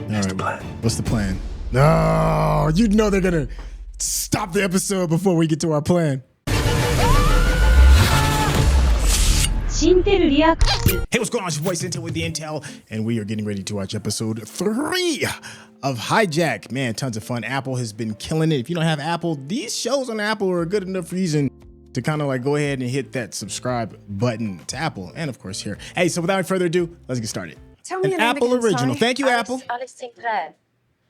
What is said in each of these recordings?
Here's the plan. What's the plan? No, you know they're gonna stop the episode before we get to our plan. Hey, what's going on? It's your boy Syntell with the Intel, and we are getting ready to watch episode 3 of Hijack. Man, tons of fun. Apple has been killing it. If you don't have Apple, these shows on Apple are a good enough reason to kind of like go ahead and hit that subscribe button to Apple, and of course here. Hey, so without further ado, let's get started. Tell me an Apple again, original. sorry. Thank you, Alice, Apple. Alice Sinclair.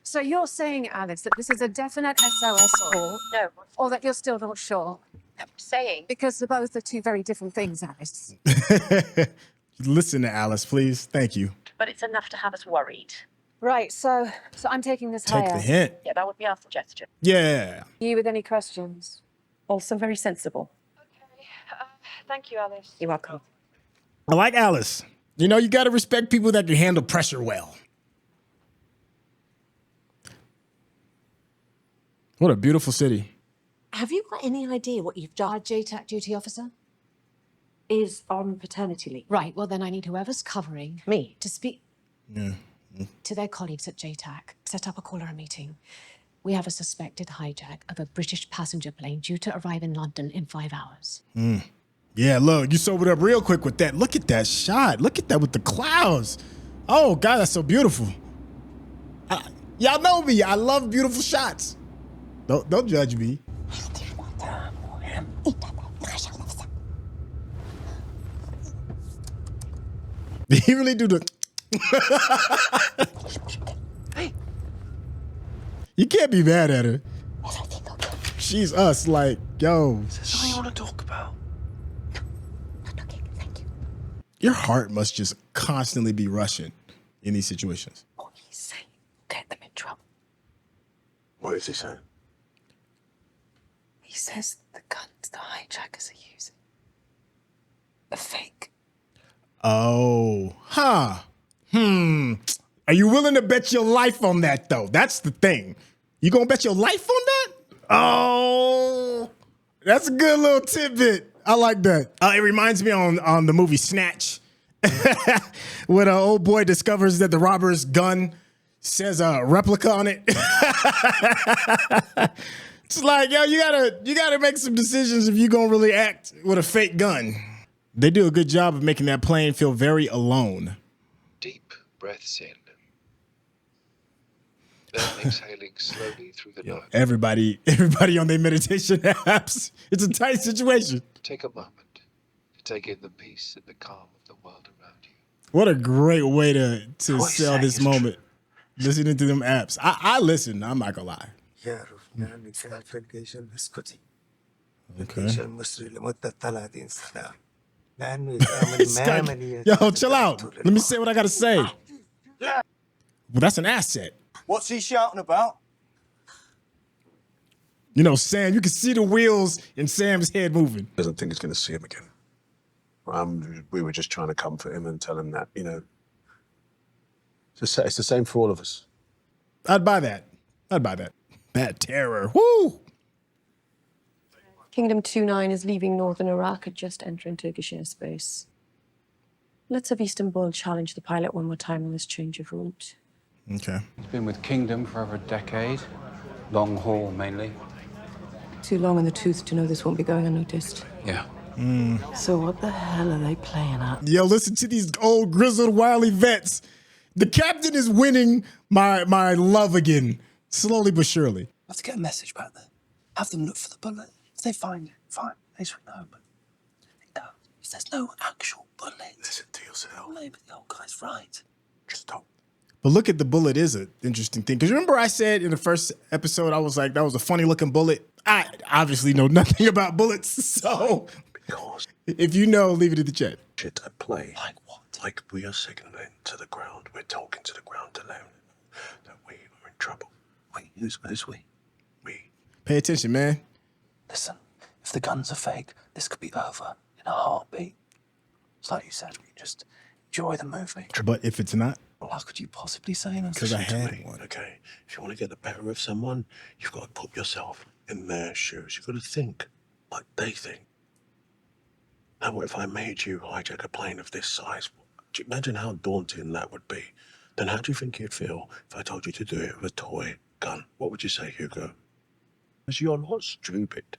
So you're saying, Alice, that this is a definite SOS call, No, or that you're still not sure? I'm saying. Because they're both are two very different things, Alice. Listen to Alice, please. Thank you. But it's enough to have us worried. Right, so I'm taking this Take higher. the hint. Yeah, that would be our suggestion. Yeah. You with any questions? Also very sensible. Okay, thank you, Alice. You're welcome. I like Alice. You know, you got to respect people that can handle pressure well. What a beautiful city. Have you got any idea what you've done? Our JTAC duty officer? Is on paternity leave. Right, well then I need whoever's covering Me. to speak to their colleagues at JTAC. Set up a caller meeting. We have a suspected hijack of a British passenger plane due to arrive in London in 5 hours. Yeah, look, you sobered up real quick with that. Look at that shot. Look at that with the clouds. Oh, God, that's so beautiful. Y'all know me. I love beautiful shots. Don't judge me. Did he really do the... You can't be mad at her. She's us, like, yo. Is there something you want to talk about? Your heart must just constantly be rushing in these situations. What he's saying get them in trouble. What is he saying? He says the guns the hijackers are using are fake. Oh, huh. Are you willing to bet your life on that, though? That's the thing. You gonna bet your life on that? Oh, that's a good little tidbit. I like that. It reminds me on the movie Snatch, when an old boy discovers that the robber's gun says a replica on it. It's like, yo, you gotta make some decisions if you're gonna really act with a fake gun. They do a good job of making that plane feel very alone. Deep breaths in. Then exhaling slowly through the nose. Everybody on their meditation apps. It's a tight situation. Take a moment to take in the peace and the calm of the world around you. What a great way to What he's sell saying this is moment. Listening to them apps. I listen, I'm not gonna lie. Okay. Yo, chill out. Let me say what I gotta say. Well, that's an asset. What's he shouting about? You know, Sam, you can see the wheels in Sam's head moving. Doesn't think he's going to see him again. We were just trying to comfort him and tell him that, you know, it's the same for all of us. I'd buy that. Bad terror. Woo! Kingdom 29 is leaving northern Iraq and just entering Turkish airspace. Let's have Istanbul challenge the pilot one more time on this change of route. Okay. He's been with Kingdom for over a decade. Long haul, mainly. Too long in the tooth to know this won't be going unnoticed. Yeah. So what the hell are they playing at? Yo, listen to these old grizzled wily vets. The captain is winning my love again, slowly but surely. Let's get a message back there. Have them look for the bullet. If they find it, fine. They should know, but they don't. If there's no actual bullet. Listen to yourself. Maybe the old guy's right. Just stop. But look at the bullet is an interesting thing. Because remember I said in the first episode, I was like, that was a funny looking bullet. I obviously know nothing about bullets. So Because if you know, leave it in the chat. shit at play. Like what? Like we are signaling to the ground. We're talking to the ground to let them know that we are in trouble. Wait, who's we? We. Pay attention, man. Listen, if the guns are fake, this could be over in a heartbeat. It's like you said, we just enjoy the movie. But if it's not, How could you possibly say that? because I Listen to had me, one. okay? If you want to get the better of someone, you've got to put yourself in their shoes. You've got to think like they think. Now, what if I made you hijack a plane of this size? Do you imagine how daunting that would be? Then how do you think you'd feel if I told you to do it with a toy gun? What would you say, Hugo? Because you're not stupid.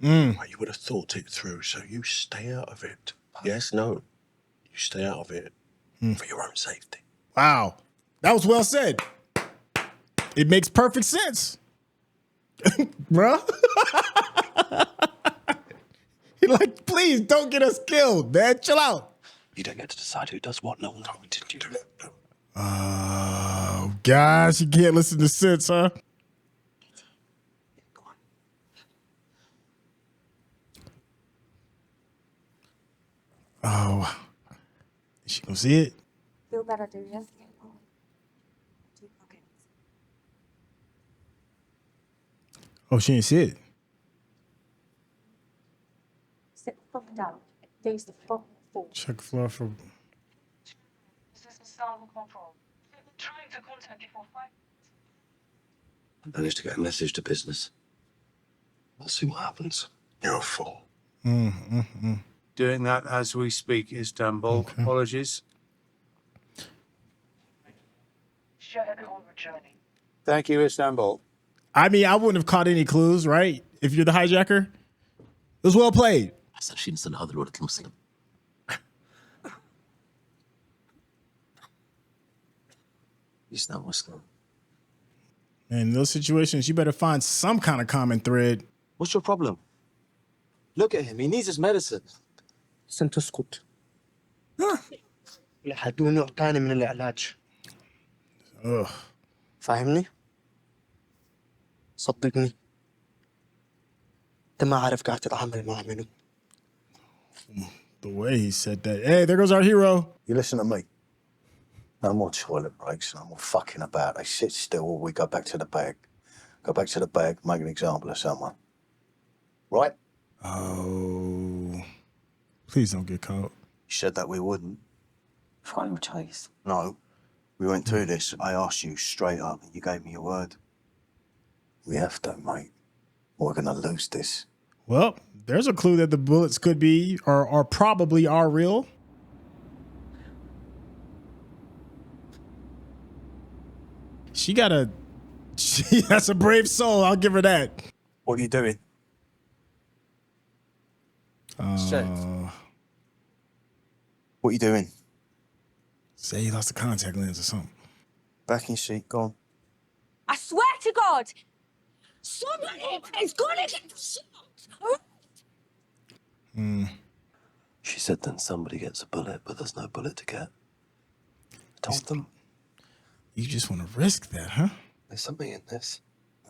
Right, you would have thought it through, so you stay out of it. Yes, no. You stay out of it for your own safety. Wow. That was well said. It makes perfect sense. Bruh. He like, please don't get us killed, man. Chill out. You don't get to decide who does what. No one did you do it. Oh, gosh, you can't listen to sense, huh? Oh, is she gonna see it? Feel better, do you? Oh, she didn't see it. Sit the fuck down. Face the fuck forward. Check floor for. This is sound control. Trying to contact you for 5 minutes. I managed to get a message to business. Let's see what happens. You're a fool. Doing that as we speak, Istanbul. Okay. Apologies. Shut home returning. Thank you, Istanbul. I mean, I wouldn't have caught any clues, right? If you're the hijacker. It was well played. عشان هذا الولد المسلم. He's not Muslim. In those situations, you better find some kind of common thread. What's your problem? Look at him. He needs his medicine. تسكت. يحدون نوع ثاني من العلاج. Ugh. فاهمني؟ صدقني. انت ما عارف قاعد تتعامل مع منو. The way he said that. Hey, there goes our hero. You listen to me. No more toilet breaks, no more fucking about. They sit still or we go back to the bag. Go back to the bag, make an example of someone. Right? Oh. Please don't get caught. You said that we wouldn't. Final choice. No. We went through this. I asked you straight up and you gave me your word. We have to, mate. Or we're gonna lose this. Well, there's a clue that the bullets could be or probably are real. That's a brave soul. I'll give her that. What are you doing? What are you doing? Say he lost a contact lens or something. Back in your seat. Go on. I swear to God, somebody is gonna get shot. She said then somebody gets a bullet, but there's no bullet to get. I told them. You just want to risk that, huh? There's something in this.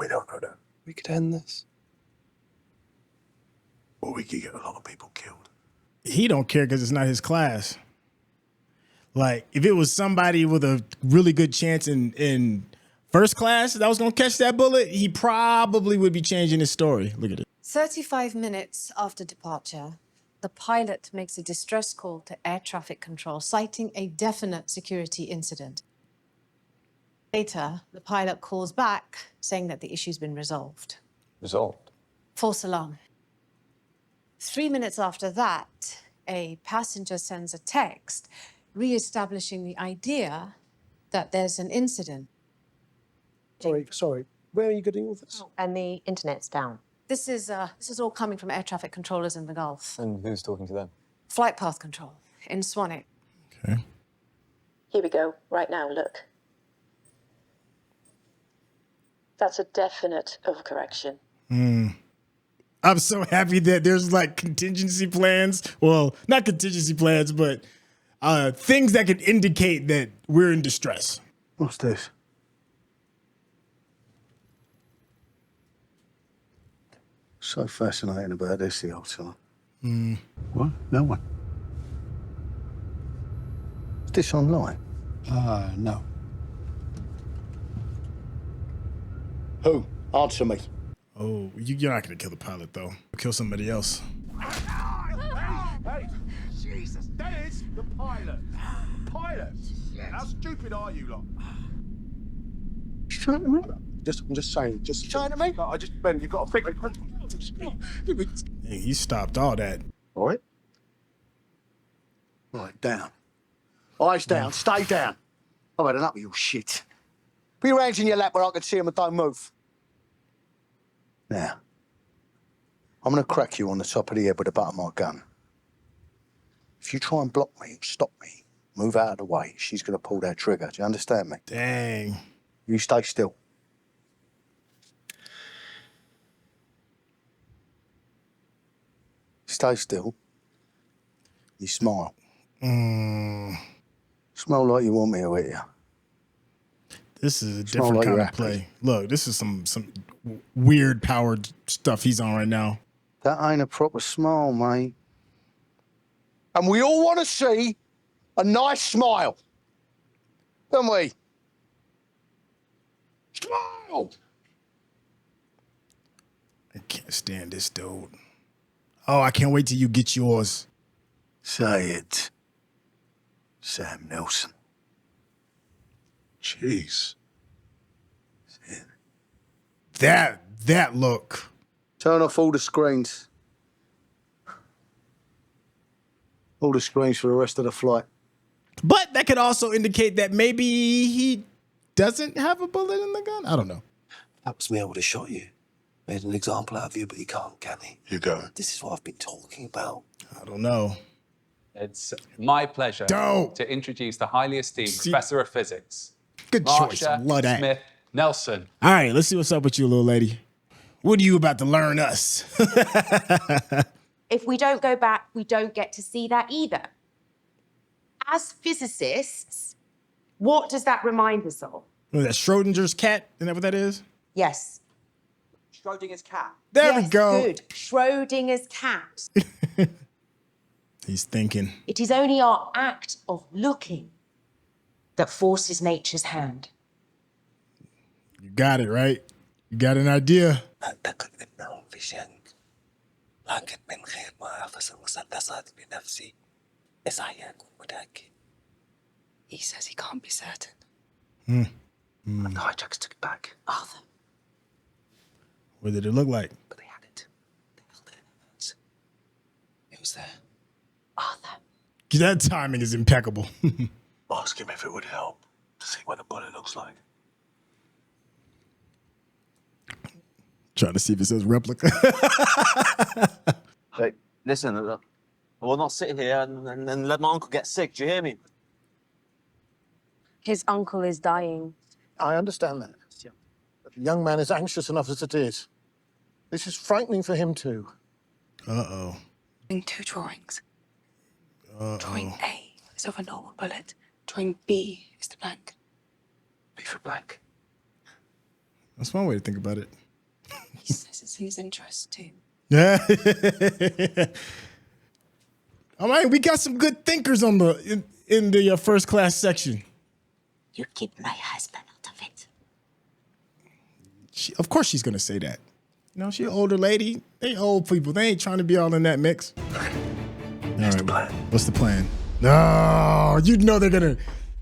We don't know that. We could end this. Or we could get a lot of people killed. He don't care because it's not his class. Like, if it was somebody with a really good chance in first class that was going to catch that bullet, he probably would be changing his story. Look at it. 35 minutes after departure, the pilot makes a distress call to air traffic control, citing a definite security incident. Later, the pilot calls back, saying that the issue's been resolved. Resolved. False alarm. 3 minutes after that, a passenger sends a text re-establishing the idea that there's an incident. Sorry. Where are you getting all this? And the internet's down. This is all coming from air traffic controllers in the Gulf. And who's talking to them? Flight path control in Swanwick. Okay. Here we go. Right now, look. That's a definite overcorrection. I'm so happy that there's like contingency plans. Well, not contingency plans, but things that could indicate that we're in distress. What's this? So fascinating about this the whole time. What? No one. Is this online? No. Who? Answer me. Oh, you're not going to kill the pilot, though. Kill somebody else. Hey, Jesus, that is the pilot. Pilot? How stupid are you lot? You trying to me? I'm just saying. You trying to me? No, Ben, you've got to think. Hey, he stopped all that. All right. Right, down. Eyes down. Stay down. I've had enough of your shit. Put your hands in your lap where I can see them and don't move. Now, I'm going to crack you on the top of the head with the butt of my gun. If you try and block me or stop me, move out of the way, she's going to pull that trigger. Do you understand me? Dang. You stay still. Stay still. You smile. Smile like you want me to hit you. This is a Smile different like kind you're of happy. play. Look, this is some weird powered stuff he's on right now. That ain't a proper smile, mate. And we all want to see a nice smile. Don't we? Smile! I can't stand this dude. Oh, I can't wait till you get yours. Say it. Sam Nelson. Jeez. That look. Turn off all the screens. All the screens for the rest of the flight. But that could also indicate that maybe he doesn't have a bullet in the gun. I don't know. That was me, I would have shot you. Made an example out of you, but he can't, can he? You go. This is what I've been talking about. I don't know. It's my pleasure Dope. to introduce the highly esteemed Professor of Physics, Good choice. Marsha Love that. Smith Nelson. All right, let's see what's up with you, little lady. What are you about to learn us? If we don't go back, we don't get to see that either. As physicists, what does that remind us of? Was that Schrodinger's cat? Isn't that what that is? Yes. Schrodinger's cat. There Yes, we go. Good. Schrodinger's cat. He's thinking. It is only our act of looking that forces nature's hand. You got it, right? You got an idea. He says he can't be certain. And the hijackers took it back. Arthur. What did it look like? But they had it. They held it in their hands. It was there. Arthur. That timing is impeccable. Ask him if it would help to see what a bullet looks like. Trying to see if it says replica. Hey, listen, I will not sit here and let my uncle get sick. Do you hear me? His uncle is dying. I understand that. But the young man is anxious enough as it is. This is frightening for him too. Uh-oh. In two drawings. Uh-oh. Drawing A is of a normal bullet. Drawing B is the blank. B for blank. That's one way to think about it. He says it's his interest too. Yeah. All right, we got some good thinkers on in the first class section. You keep my husband out of it. Of course she's gonna say that. You know, she an older lady. They old people. They ain't trying to be all in that mix. What's the plan? What's the plan? No, you know they're gonna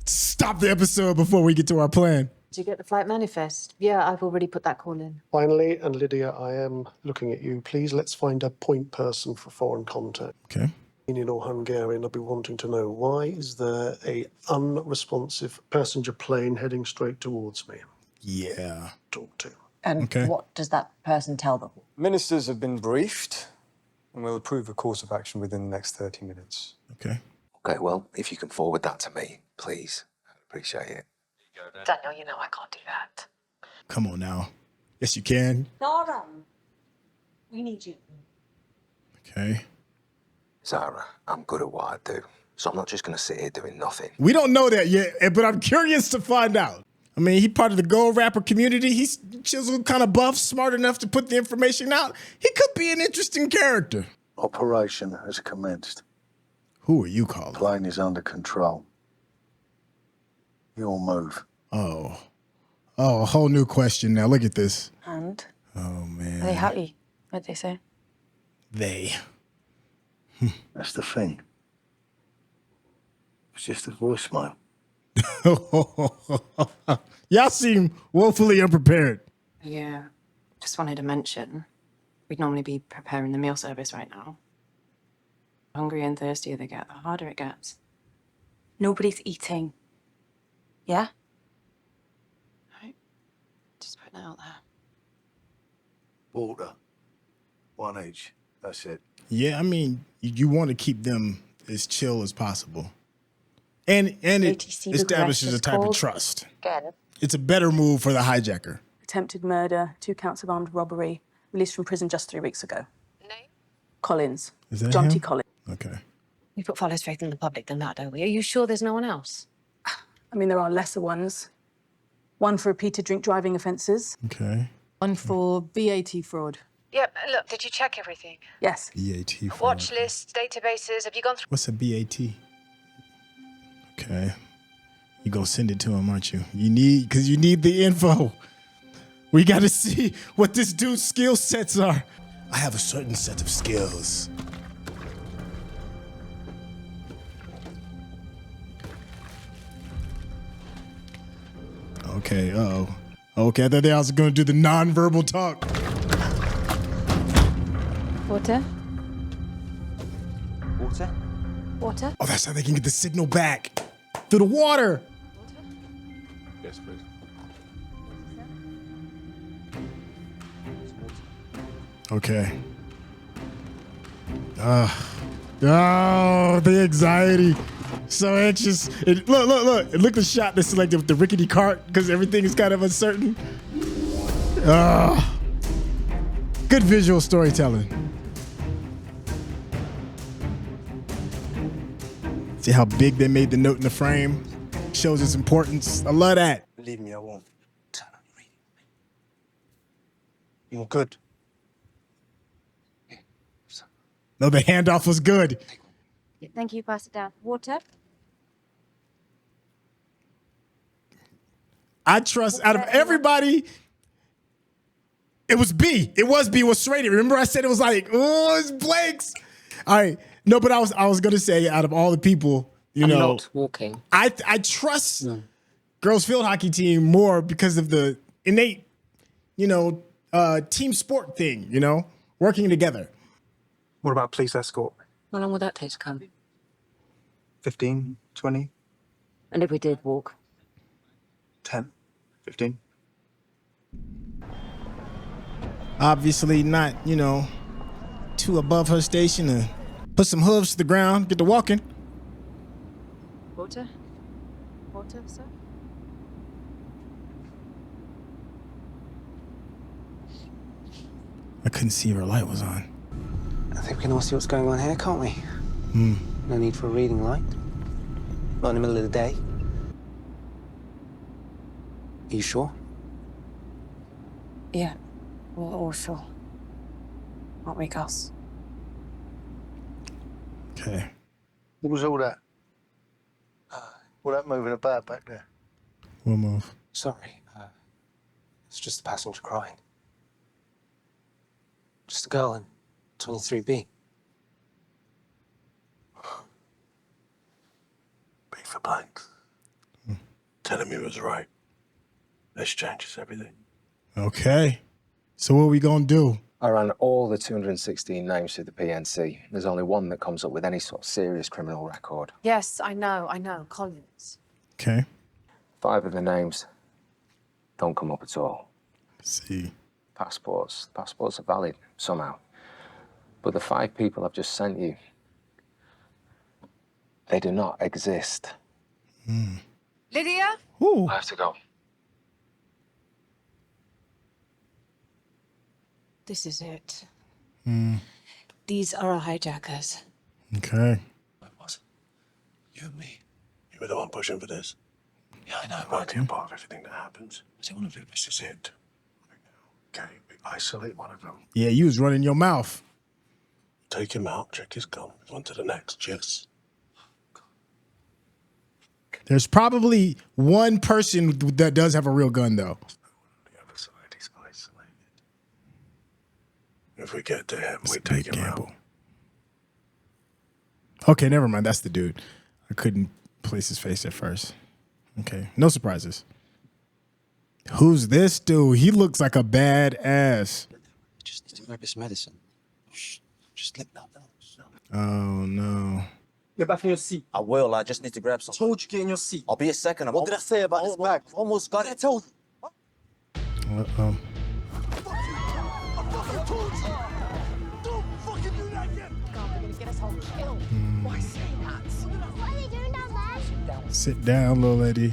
stop the episode before we get to our plan. Did you get the flight manifest? Yeah, I've already put that call in. Finally, and Lydia, I am looking at you. Please, let's find a point person for foreign contact. Okay. Indian or Hungarian, I'll be wanting to know, why is there a unresponsive passenger plane heading straight towards me? Yeah. Talk to. And what does that person tell them? Ministers have been briefed and will approve a course of action within the next 30 minutes. Okay. Okay, well, if you can forward that to me, please. I'd appreciate it. Daniel, you know I can't do that. Come on now. Yes, you can. Nora, we need you. Okay. Zara, I'm good at what I do, so I'm not just going to sit here doing nothing. We don't know that yet, but I'm curious to find out. I mean, he part of the gold rapper community. He's chiseled, kind of buff, smart enough to put the information out. He could be an interesting character. Operation has commenced. Who are you calling? Plane is under control. Your move. Oh, a whole new question now. Look at this. And? Oh, man. Are they happy? What'd they say? They. That's the thing. It's just a voicemail. Y'all seem woefully unprepared. Yeah. Just wanted to mention, we'd normally be preparing the meal service right now. The hungrier and thirstier they get, the harder it gets. Nobody's eating. Yeah? Right. Just putting it out there. Water. One each. That's it. Yeah, I mean, you want to keep them as chill as possible. And it ATC establishes a request type of called. trust. Get it. It's a better move for the hijacker. Attempted murder, 2 counts of armed robbery, released from prison just 3 weeks ago. Name? Collins. Is that John T. him? Collins. Okay. We put far less faith in the public than that, don't we? Are you sure there's no one else? I mean, there are lesser ones. One for repeated drink driving offences. Okay. One for VAT fraud. Yep. Look, did you check everything? Yes. BAT. fraud. Watch lists, databases. Have you gone through? What's a BAT? Okay. You gonna send it to him, aren't you? You need the info. We gotta see what this dude's skill sets are. I have a certain set of skills. Okay, uh-oh. Okay, I thought they was gonna do the non-verbal talk. Water? Water? Water? Oh, that's how they can get the signal back. Through the water. Yes, please. Okay. Oh, the anxiety. So anxious. Look. Look at the shot that's selected with the rickety cart because everything is kind of uncertain. Good visual storytelling. See how big they made the note in the frame? Shows its importance. I love that. Believe me, I won't. Turn on your reading. You're good. No, the handoff was good. Thank you, pass it down. Water? I trust out of everybody. It was B. It was B. It was Schrader. Remember I said it was like, oh, it's Blake's. All right. No, but I was gonna say out of all the people, I'm not walking. I trust girls field hockey team more because of the innate, team sport thing, working together. What about police escort? How long would that take to come? 15, 20, And if we did walk? 10, 15. Obviously not, too above her station to put some hooves to the ground, get to walking. Water? Water, sir? I couldn't see her light was on. I think we can all see what's going on here, can't we? No need for a reading light. Not in the middle of the day. Are you sure? Yeah, we're all sure. Aren't we, Gus? Okay. What was all that? All that moving about back there? We'll move. Sorry. It's just a passenger crying. Just a girl in 23B. B for blanks. Telling me it was right. This changes everything. Okay. So what are we gonna do? I ran all the 216 names through the PNC. There's only one that comes up with any sort of serious criminal record. Yes, I know. Collins. Okay. 5 of the names don't come up at all. See. Passports are valid somehow. But the 5 people I've just sent you, they do not exist. Lydia? Ooh. I have to go. This is it. Mm. These are our hijackers. Okay. You and me. You were the one pushing for this. Yeah, I know. I might be a part of everything that happens. I don't want to do this. This is it. Okay, we isolate one of them. Yeah, you was running your mouth. Take him out, check his gun. On to the next, yes. There's probably one person that does have a real gun, though. The other side, he's isolated. If we get to him, we take him out. Okay, never mind. That's the dude. I couldn't place his face at first. Okay, no surprises. Who's this dude? He looks like a badass. Just need to grab his medicine. Shh. Just let that down. Oh, no. Get back in your seat. I will. I just need to grab something. Told you get in your seat. I'll be a second. What did I say about this bag? Almost got it. I told you. Uh-oh. Sit down, little lady.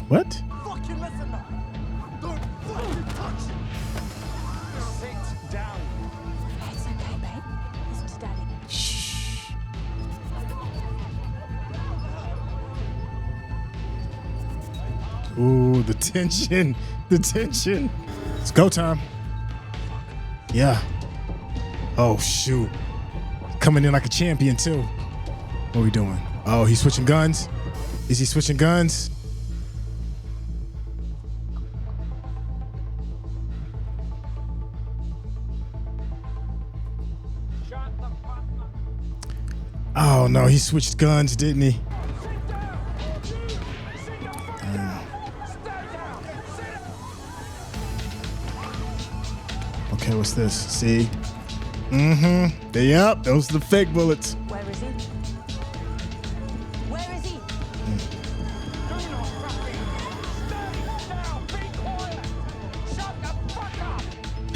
What? Fucking listen now. Don't fucking touch it. Sit down. It's okay, babe. Listen to Daddy. Shh. Ooh, the tension. The tension. It's go time. Yeah. Oh, shoot. Coming in like a champion, too. What are we doing? Oh, he's switching guns? Is he switching guns? Oh, no, he switched guns, didn't he? Okay, what's this? See? Mm-hmm. Yep, those are the fake bullets. Where is he? Where is he?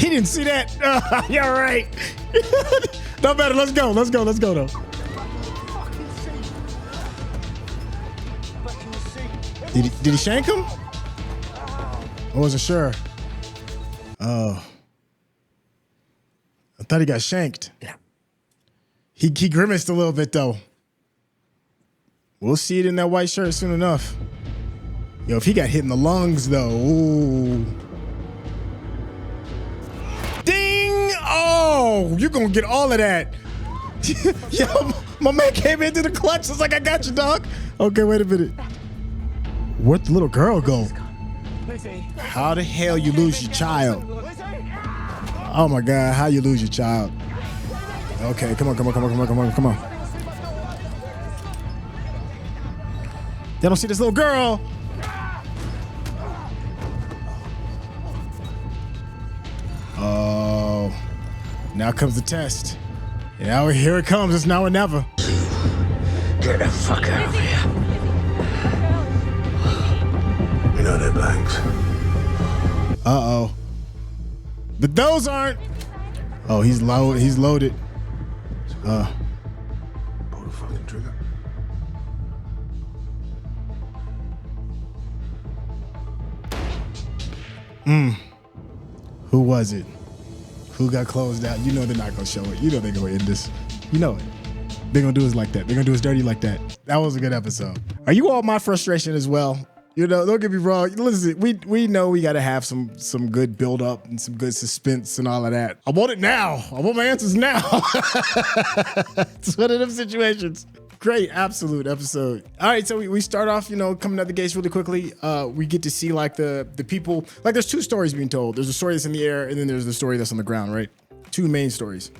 He didn't see that. You're right. No matter. Let's go. Let's go. Let's go, though. Did he shank him? I wasn't sure. Oh. I thought he got shanked. Yeah. He grimaced a little bit, though. We'll see it in that white shirt soon enough. Yo, if he got hit in the lungs, though. Ooh. Ding! Oh, you're going to get all of that. Yo, my man came into the clutch. It's like, I got you, dog. Okay, wait a minute. Where'd the little girl go? How the hell you lose your child? Oh my God, how you lose your child? Okay, come on. They don't see this little girl. Oh, now comes the test. Yeah, here it comes. It's now or never. Get the fuck out of here. You know their banks. Uh-oh. But those aren't. Oh, he's loaded. He's loaded. Pull the fucking trigger. Who was it? Who got closed out? You know they're not gonna show it. You know they're gonna end this. You know it. They're gonna do us like that. They're gonna do us dirty like that. That was a good episode. Are you all my frustration as well? You know, don't get me wrong. Listen, we know we gotta have some good build up and some good suspense and all of that. I want it now. I want my answers now. It's one of them situations. Great, absolute episode. All right, so we start off, you know, coming out the gates really quickly. We get to see like the people, like there's two stories being told. There's a story that's in the air and then there's the story that's on the ground, right? Two main stories.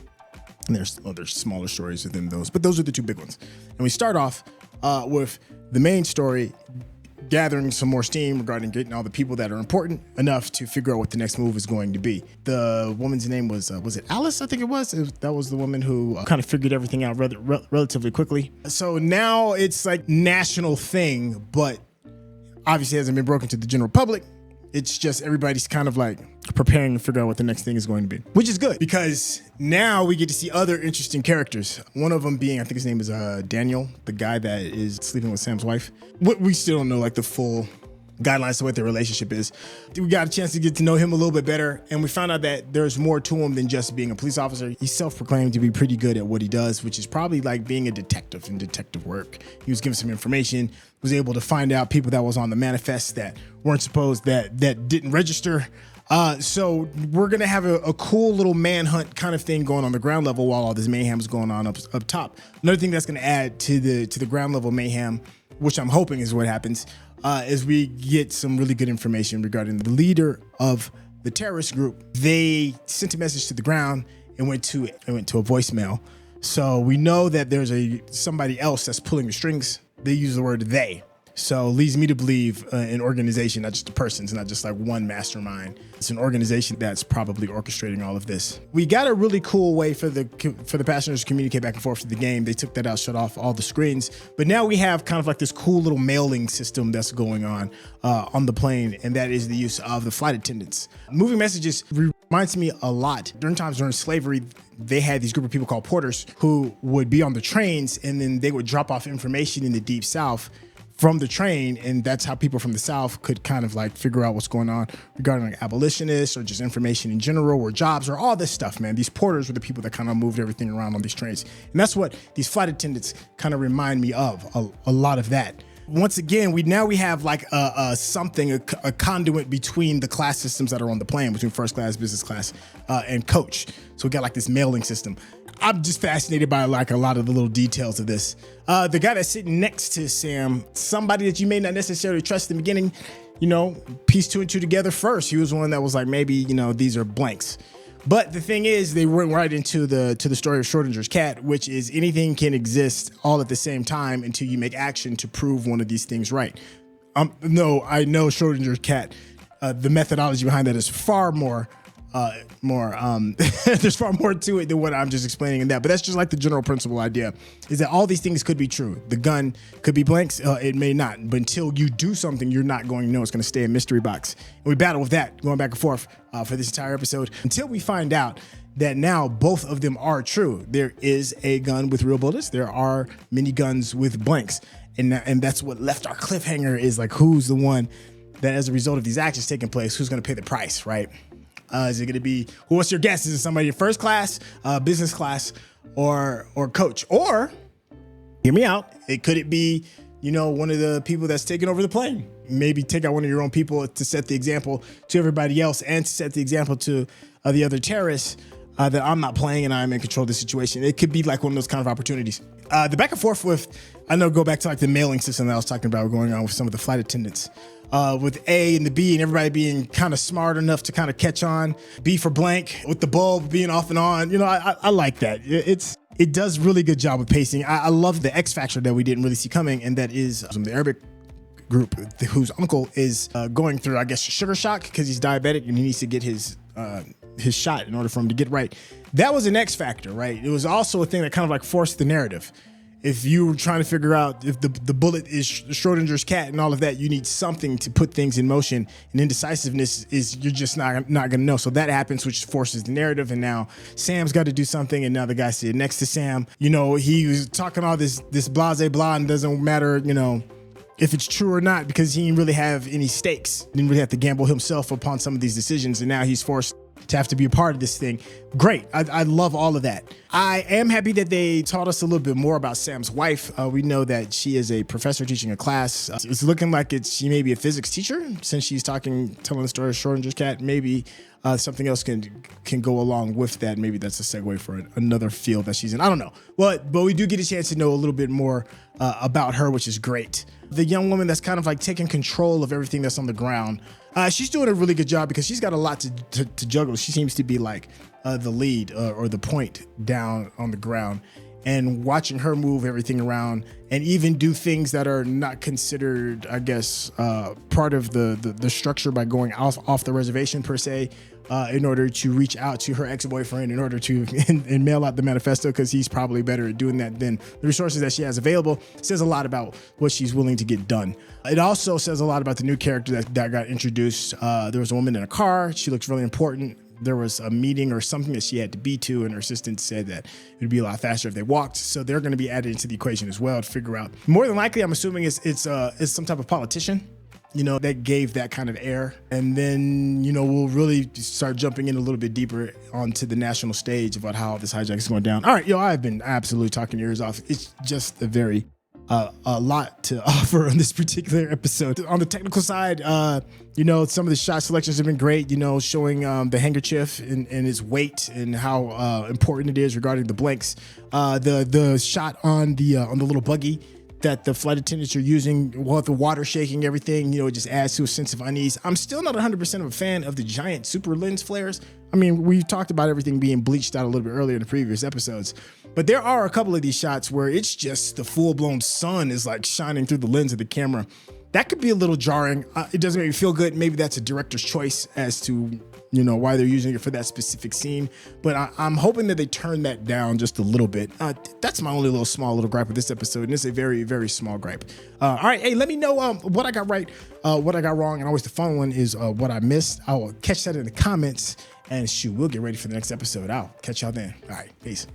And there's smaller stories within those, but those are the two big ones. And we start off with the main story gathering some more steam regarding getting all the people that are important enough to figure out what the next move is going to be. The woman's name was it Alice? I think it was. That was the woman who kind of figured everything out relatively quickly. So now it's like national thing, but obviously hasn't been broken to the general public. It's just everybody's kind of like preparing to figure out what the next thing is going to be, which is good because now we get to see other interesting characters. One of them being, I think his name is Daniel, the guy that is sleeping with Sam's wife. We still don't know like the full guidelines to what their relationship is. We got a chance to get to know him a little bit better, and we found out that there's more to him than just being a police officer. He's self-proclaimed to be pretty good at what he does, which is probably like being a detective in detective work. He was given some information, was able to find out people that was on the manifest that weren't supposed, that didn't register. So we're gonna have a cool little manhunt kind of thing going on the ground level while all this mayhem is going on up top. Another thing that's gonna add to the ground level mayhem, which I'm hoping is what happens, is we get some really good information regarding the leader of the terrorist group. They sent a message to the ground and went to a voicemail. So we know that there's somebody else that's pulling the strings. They use the word they. So leads me to believe an organization, not just a person. It's not just like one mastermind. It's an organization that's probably orchestrating all of this. We got a really cool way for the passengers to communicate back and forth to the game. They took that out, shut off all the screens. But now we have kind of like this cool little mailing system that's going on the plane, and that is the use of the flight attendants. Moving messages reminds me a lot. During slavery, they had these group of people called porters who would be on the trains, and then they would drop off information in the Deep South from the train, and that's how people from the South could kind of like figure out what's going on regarding like abolitionists or just information in general or jobs or all this stuff, man. These porters were the people that kind of moved everything around on these trains. And that's what these flight attendants kind of remind me of, a lot of that. Once again, we have like a conduit between the class systems that are on the plane, between first class, business class, and coach. So we got like this mailing system. I'm just fascinated by like a lot of the little details of this. The guy that's sitting next to Sam, somebody that you may not necessarily trust in the beginning, piece 2 and 2 together first. He was one that was like, maybe, these are blanks. But the thing is, they went right into the story of Schrodinger's cat, which is anything can exist all at the same time until you make action to prove one of these things right. No, I know Schrodinger's cat. The methodology behind that is far more there's far more to it than what I'm just explaining in that, but that's just like the general principle idea, is that all these things could be true. The gun could be blanks, it may not, but until you do something, you're not going to know. It's going to stay a mystery box, and we battle with that going back and forth for this entire episode until we find out that now both of them are true. There is a gun with real bullets, there are mini guns with blanks, and that's what left our cliffhanger, is like, who's the one that, as a result of these actions taking place, who's going to pay the price, right? Is it going to be, what's your guess? Is it somebody in first class, business class, or coach? Or, hear me out, could it be, one of the people that's taking over the plane? Maybe take out one of your own people to set the example to everybody else, and to set the example to the other terrorists that I'm not playing and I'm in control of the situation. It could be like one of those kind of opportunities. The back and forth with, go back to like the mailing system that I was talking about going on with some of the flight attendants. With A and the B and everybody being kind of smart enough to kind of catch on. B for blank, with the bulb being off and on. I like that. It does really good job with pacing. I love the X factor that we didn't really see coming, and that is the Arabic group whose uncle is going through, I guess, sugar shock because he's diabetic and he needs to get his shot in order for him to get right. That was an X factor, right? It was also a thing that kind of like forced the narrative. If you were trying to figure out if the bullet is Schrodinger's cat and all of that, you need something to put things in motion. And indecisiveness is, you're just not going to know. So that happens, which forces the narrative. And now Sam's got to do something. And now the guy sitting next to Sam, he was talking all this blase blah, and doesn't matter, if it's true or not, because he didn't really have any stakes. Didn't really have to gamble himself upon some of these decisions. And now he's forced to have to be a part of this thing. Great. I love all of that. I am happy that they taught us a little bit more about Sam's wife. We know that she is a professor teaching a class. It's looking like she may be a physics teacher, since she's telling the story of Schrodinger's cat. Maybe something else can go along with that. Maybe that's a segue for another field that she's in. I don't know. But we do get a chance to know a little bit more about her, which is great. The young woman that's kind of like taking control of everything that's on the ground. She's doing a really good job because she's got a lot to juggle. She seems to be like the lead or the point down on the ground, and watching her move everything around and even do things that are not considered, I guess, part of the structure by going off the reservation per se, in order to reach out to her ex-boyfriend, in order to and mail out the manifesto, because he's probably better at doing that than the resources that she has available. Says a lot about what she's willing to get done. It also says a lot about the new character that got introduced. There was a woman in a car. She looks really important. There was a meeting or something that she had to be to, and her assistant said that it would be a lot faster if they walked. So they're going to be added into the equation as well to figure out. More than likely, I'm assuming it's some type of politician, that gave that kind of air. And then, we'll really start jumping in a little bit deeper onto the national stage about how this hijack is going down. All right, I've been absolutely talking your ears off. It's just a lot to offer on this particular episode. On the technical side, some of the shot selections have been great, showing the handkerchief and its weight and how important it is regarding the blanks. The shot on the little buggy that the flight attendants are using, with the water shaking everything, it just adds to a sense of unease. I'm still not 100% of a fan of the giant super lens flares. I mean, we talked about everything being bleached out a little bit earlier in the previous episodes, But there are a couple of these shots where it's just the full-blown sun is like shining through the lens of the camera. That could be a little jarring. It doesn't make me feel good. Maybe that's a director's choice as to, you know, why they're using it for that specific scene. But I'm hoping that they turn that down just a little bit. That's my only small little gripe with this episode. And it's a very, very small gripe. All right. Hey, let me know what I got right, what I got wrong. And always the fun one is what I missed. I will catch that in the comments. And shoot, we'll get ready for the next episode. I'll catch y'all then. All right. Peace.